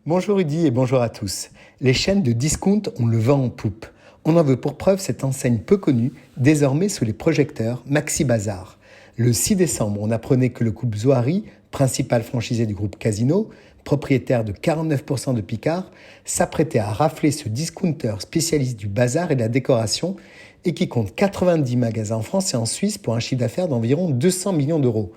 Bonjour Rudy et bonjour à tous. Les chaînes de discount ont le vent en poupe. On en veut pour preuve cette enseigne peu connue, désormais sous les projecteurs Maxi Bazar. Le 6 décembre, on apprenait que le couple Zohari, principal franchisé du groupe Casino, propriétaire de 49% de Picard, s'apprêtait à rafler ce discounter spécialiste du bazar et de la décoration et qui compte 90 magasins en France et en Suisse pour un chiffre d'affaires d'environ 200 millions d'euros.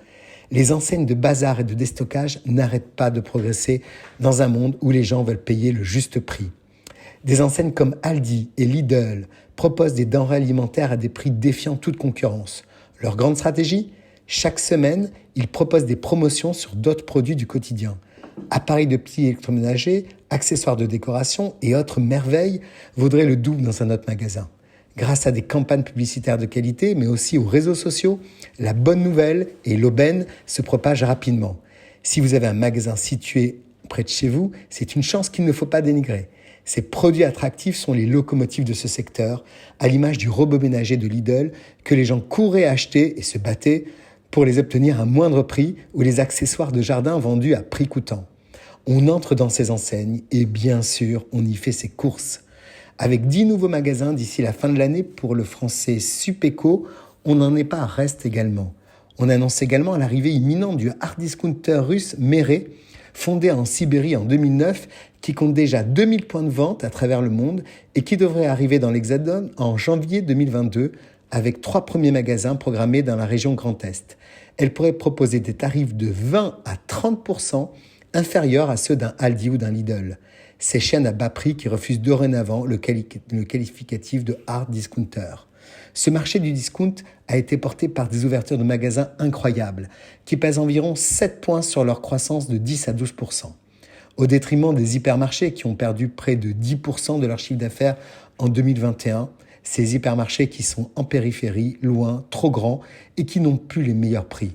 Les enseignes de bazar et de déstockage n'arrêtent pas de progresser dans un monde où les gens veulent payer le juste prix. Des enseignes comme Aldi et Lidl proposent des denrées alimentaires à des prix défiant toute concurrence. Leur grande stratégie ? Chaque semaine, ils proposent des promotions sur d'autres produits du quotidien. Appareils de petits électroménagers, accessoires de décoration et autres merveilles vaudraient le double dans un autre magasin. Grâce à des campagnes publicitaires de qualité, mais aussi aux réseaux sociaux, la bonne nouvelle et l'aubaine se propagent rapidement. Si vous avez un magasin situé près de chez vous, c'est une chance qu'il ne faut pas dénigrer. Ces produits attractifs sont les locomotives de ce secteur, à l'image du robot ménager de Lidl que les gens couraient acheter et se battaient pour les obtenir à moindre prix ou les accessoires de jardin vendus à prix coûtant. On entre dans ces enseignes et bien sûr, on y fait ses courses. Avec 10 nouveaux magasins d'ici la fin de l'année pour le français Supeco, on n'en est pas à Rest également. On annonce également l'arrivée imminente du hard discounter russe Mere, fondé en Sibérie en 2009, qui compte déjà 2000 points de vente à travers le monde et qui devrait arriver dans l'Hexagone en janvier 2022 avec 3 premiers magasins programmés dans la région Grand Est. Elle pourrait proposer des tarifs de 20 à 30% inférieurs à ceux d'un Aldi ou d'un Lidl. Ces chaînes à bas prix qui refusent dorénavant le qualificatif de hard discounter. Ce marché du discount a été porté par des ouvertures de magasins incroyables, qui pèsent environ 7 points sur leur croissance de 10 à 12%, au détriment des hypermarchés qui ont perdu près de 10% de leur chiffre d'affaires en 2021, ces hypermarchés qui sont en périphérie, loin, trop grands et qui n'ont plus les meilleurs prix.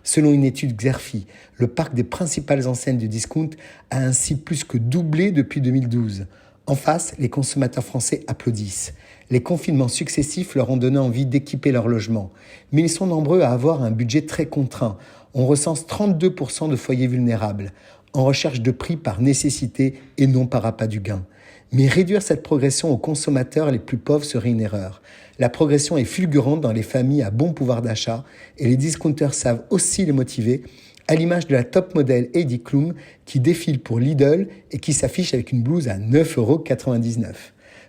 Selon une étude Xerfi, le parc des principales enseignes de discount a ainsi plus que doublé depuis 2012. En face, les consommateurs français applaudissent. Les confinements successifs leur ont donné envie d'équiper leur logement. Mais ils sont nombreux à avoir un budget très contraint. On recense 32% de foyers vulnérables, en recherche de prix par nécessité et non par appât du gain. Mais réduire cette progression aux consommateurs les plus pauvres serait une erreur. La progression est fulgurante dans les familles à bon pouvoir d'achat et les discounters savent aussi les motiver, à l'image de la top modèle Heidi Klum qui défile pour Lidl et qui s'affiche avec une blouse à 9,99 €.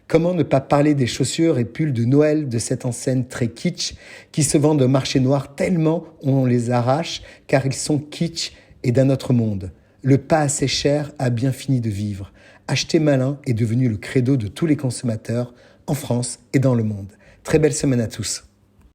Comment ne pas parler des chaussures et pulls de Noël de cette enseigne très kitsch qui se vendent au marché noir tellement on les arrache car ils sont kitsch et d'un autre monde. Le pas assez cher a bien fini de vivre. Acheter malin est devenu le credo de tous les consommateurs en France et dans le monde. Très belle semaine à tous.